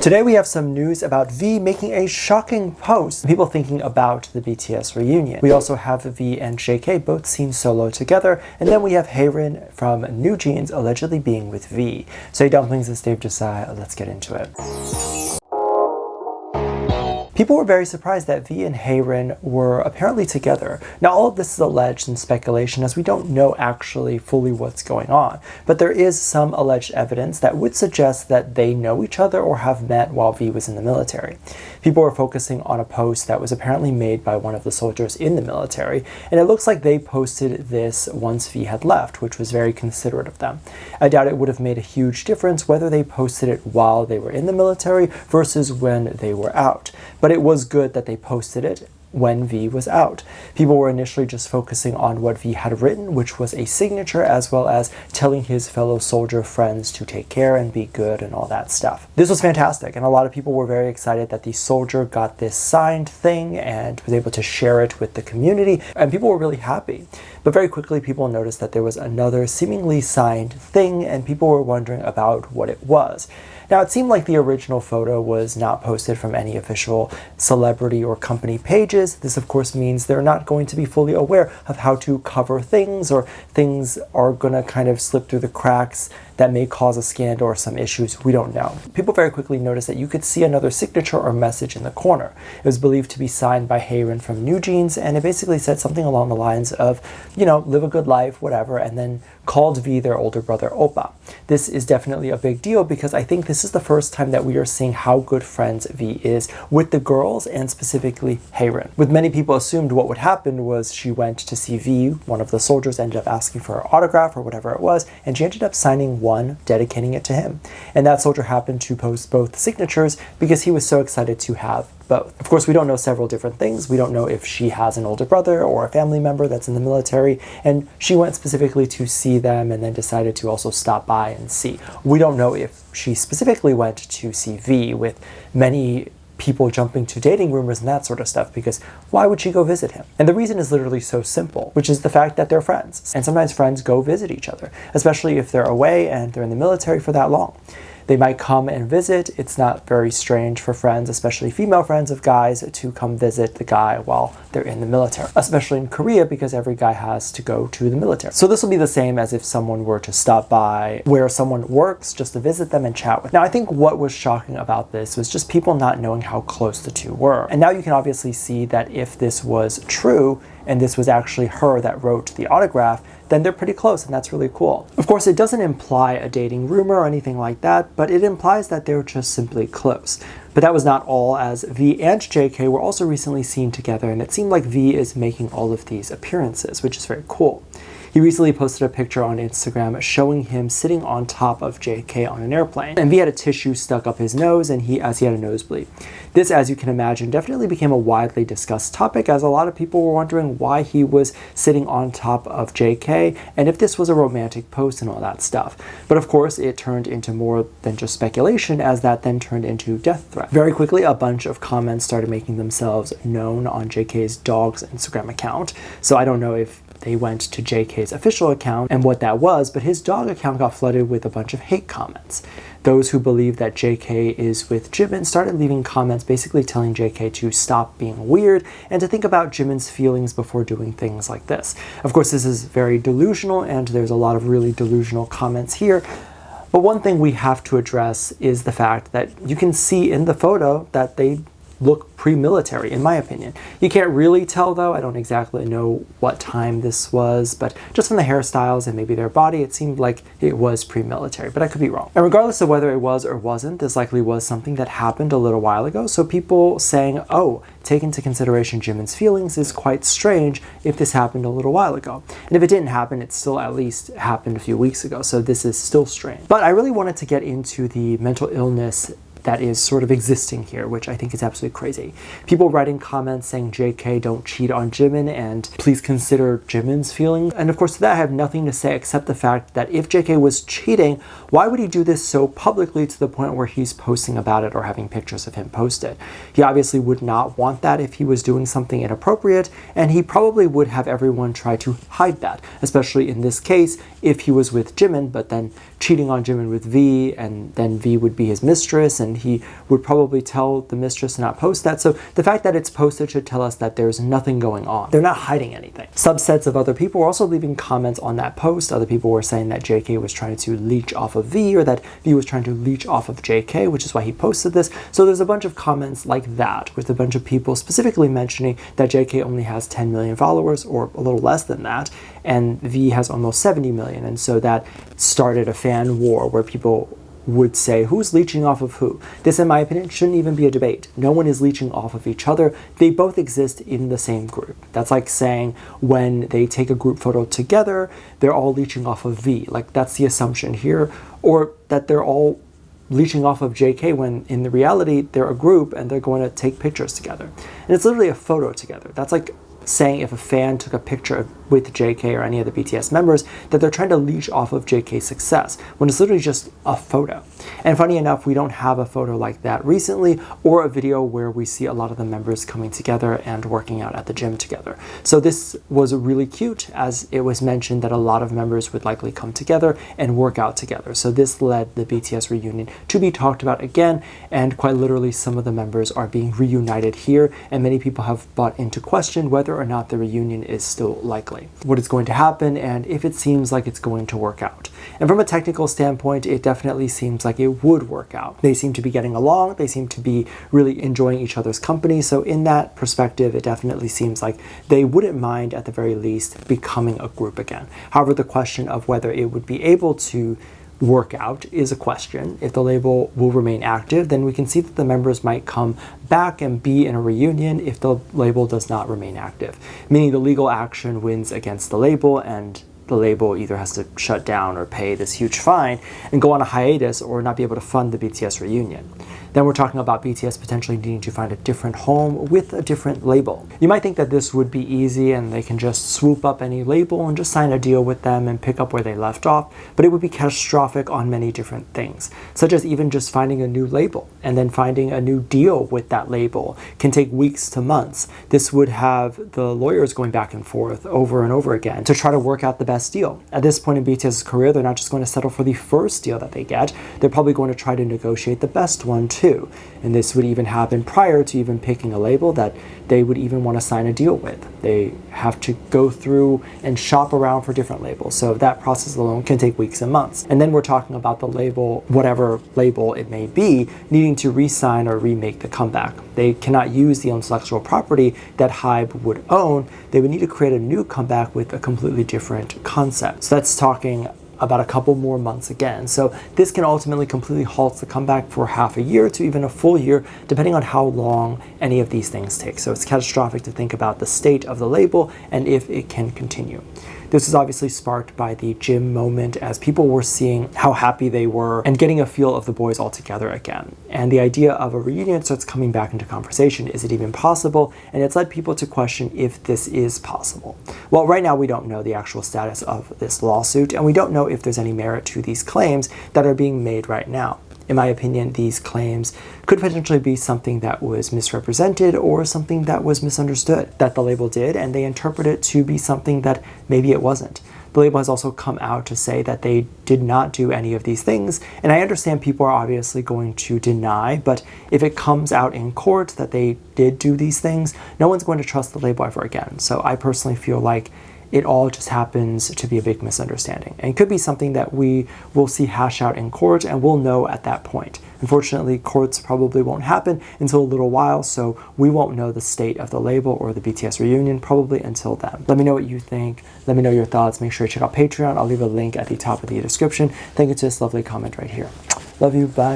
Today we have some news about V making a shocking post, people thinking about the BTS reunion. We also have V and JK both seen solo together, and then we have Haerin from New Jeans allegedly being with V. So dumplings and Dave Disci, let's get into it. People were very surprised that V and Haerin were apparently together. Now all of this is alleged and speculation as we don't know actually fully what's going on, but there is some alleged evidence that would suggest that they know each other or have met while V was in the military. People were focusing on a post that was apparently made by one of the soldiers in the military, and it looks like they posted this once V had left, which was very considerate of them. I doubt it would have made a huge difference whether they posted it while they were in the military versus when they were out. But it was good that they posted it when V was out. People were initially just focusing on what V had written, which was a signature, as well as telling his fellow soldier friends to take care and be good and all that stuff. This was fantastic, and a lot of people were very excited that the soldier got this signed thing and was able to share it with the community, and people were really happy. But very quickly people noticed that there was another seemingly signed thing, and people were wondering about what it was. Now, it seemed like the original photo was not posted from any official celebrity or company pages. This, of course, means they're not going to be fully aware of how to cover things, or things are going to kind of slip through the cracks that may cause a scandal or some issues. We don't know. People very quickly noticed that you could see another signature or message in the corner. It was believed to be signed by Haerin from New Jeans, and it basically said something along the lines of, you know, live a good life, whatever, and then called V their older brother Oppa. This is definitely a big deal because I think this is the first time that we are seeing how good friends V is with the girls, and specifically Haerin. With many people assumed what would happen was she went to see V, one of the soldiers ended up asking for her autograph or whatever it was, and she ended up signing one, dedicating it to him. And that soldier happened to post both signatures because he was so excited to have both. Of course, we don't know several different things. We don't know if she has an older brother or a family member that's in the military, and she went specifically to see them and then decided to also stop by and see. We don't know if she specifically went to see V, with many people jumping to dating rumors and that sort of stuff, because why would she go visit him? And the reason is literally so simple, which is the fact that they're friends. And sometimes friends go visit each other, especially if they're away and they're in the military for that long. They might come and visit. It's not very strange for friends, especially female friends of guys, to come visit the guy while they're in the military, especially in Korea because every guy has to go to the military. So this will be the same as if someone were to stop by where someone works just to visit them and chat with. Now, I think what was shocking about this was just people not knowing how close the two were. And now you can obviously see that if this was true and this was actually her that wrote the autograph, then they're pretty close, and that's really cool. Of course, it doesn't imply a dating rumor or anything like that, but it implies that they're just simply close. But that was not all, as V and JK were also recently seen together, and it seemed like V is making all of these appearances, which is very cool. He recently posted a picture on Instagram showing him sitting on top of JK on an airplane, and V had a tissue stuck up his nose, and he had a nosebleed. This, as you can imagine, definitely became a widely discussed topic, as a lot of people were wondering why he was sitting on top of JK and if this was a romantic post and all that stuff. But of course, it turned into more than just speculation, as that then turned into death threat. Very quickly, a bunch of comments started making themselves known on JK's dog's Instagram account. So I don't know if they went to JK's official account and what that was, but his dog account got flooded with a bunch of hate comments. Those who believe that JK is with Jimin started leaving comments basically telling JK to stop being weird and to think about Jimin's feelings before doing things like this. Of course, this is very delusional, and there's a lot of really delusional comments here. But one thing we have to address is the fact that you can see in the photo that they look pre-military, in my opinion. You can't really tell though. I don't exactly know what time this was, but just from the hairstyles and maybe their body, it seemed like it was pre-military, but I could be wrong. And regardless of whether it was or wasn't, this likely was something that happened a little while ago. So people saying, oh, take into consideration Jimin's feelings is quite strange if this happened a little while ago. And if it didn't happen, it still at least happened a few weeks ago. So this is still strange. But I really wanted to get into the mental illness that is sort of existing here, which I think is absolutely crazy. People writing comments saying, JK, don't cheat on Jimin, and please consider Jimin's feelings. And of course, to that I have nothing to say except the fact that if JK was cheating, why would he do this so publicly to the point where he's posting about it or having pictures of him posted? He obviously would not want that if he was doing something inappropriate, and he probably would have everyone try to hide that, especially in this case, if he was with Jimin, but then cheating on Jimin with V, and then V would be his mistress, and and he would probably tell the mistress to not post that. So the fact that it's posted should tell us that there's nothing going on. They're not hiding anything. Subsets of other people were also leaving comments on that post. Other people were saying that JK was trying to leech off of V, or that V was trying to leech off of JK, which is why he posted this. So there's a bunch of comments like that, with a bunch of people specifically mentioning that JK only has 10 million followers, or a little less than that, and V has almost 70 million. And so that started a fan war where people would say, who's leeching off of who? This, in my opinion, shouldn't even be a debate. No one is leeching off of each other. They both exist in the same group. That's like saying when they take a group photo together, they're all leeching off of V. Like, that's the assumption here. Or that they're all leeching off of JK, when in the reality, they're a group and they're going to take pictures together. And it's literally a photo together. That's like saying if a fan took a picture with JK or any of the BTS members, that they're trying to leech off of JK's success, when it's literally just a photo. And funny enough, we don't have a photo like that recently, or a video where we see a lot of the members coming together and working out at the gym together. So this was really cute, as it was mentioned that a lot of members would likely come together and work out together. So this led the BTS reunion to be talked about again, and quite literally some of the members are being reunited here, and many people have brought into question whether or not the reunion is still likely, what is going to happen, and if it seems like it's going to work out. And from a technical standpoint, it definitely seems like it would work out. They seem to be getting along, they seem to be really enjoying each other's company, so in that perspective, it definitely seems like they wouldn't mind, at the very least, becoming a group again. However, the question of whether it would be able to work out is a question. If the label will remain active, then we can see that the members might come back and be in a reunion if the label does not remain active, meaning the legal action wins against the label, and the label either has to shut down or pay this huge fine and go on a hiatus, or not be able to fund the BTS reunion. Then we're talking about BTS potentially needing to find a different home with a different label. You might think that this would be easy and they can just swoop up any label and just sign a deal with them and pick up where they left off, but it would be catastrophic on many different things, such as even just finding a new label and then finding a new deal with that label can take weeks to months. This would have the lawyers going back and forth over and over again to try to work out the best deal. At this point in BTS's career, they're not just going to settle for the first deal that they get, they're probably going to try to negotiate the best one too. And this would even happen prior to even picking a label that they would even want to sign a deal with. They have to go through and shop around for different labels. So that process alone can take weeks and months. And then we're talking about the label, whatever label it may be, needing to re-sign or remake the comeback. They cannot use the intellectual property that HYBE would own. They would need to create a new comeback with a completely different concept. So that's talking about a couple more months again. So this can ultimately completely halt the comeback for half a year to even a full year, depending on how long any of these things take. So it's catastrophic to think about the state of the label and if it can continue. This is obviously sparked by the gym moment, as people were seeing how happy they were and getting a feel of the boys all together again. And the idea of a reunion starts coming back into conversation. Is it even possible? And it's led people to question if this is possible. Well, right now we don't know the actual status of this lawsuit, and we don't know if there's any merit to these claims that are being made right now. In my opinion, these claims could potentially be something that was misrepresented or something that was misunderstood that the label did, and they interpret it to be something that maybe it wasn't. The label has also come out to say that they did not do any of these things, and I understand people are obviously going to deny, but if it comes out in court that they did do these things, no one's going to trust the label ever again. So I personally feel like it all just happens to be a big misunderstanding, and could be something that we will see hash out in court, and we'll know at that point. Unfortunately, courts probably won't happen until a little while, so we won't know the state of the label or the BTS reunion probably until then. Let me know what you think. Let me know your thoughts. Make sure you check out Patreon. I'll leave a link at the top of the description. Thank you to this lovely comment right here. Love you. Bye.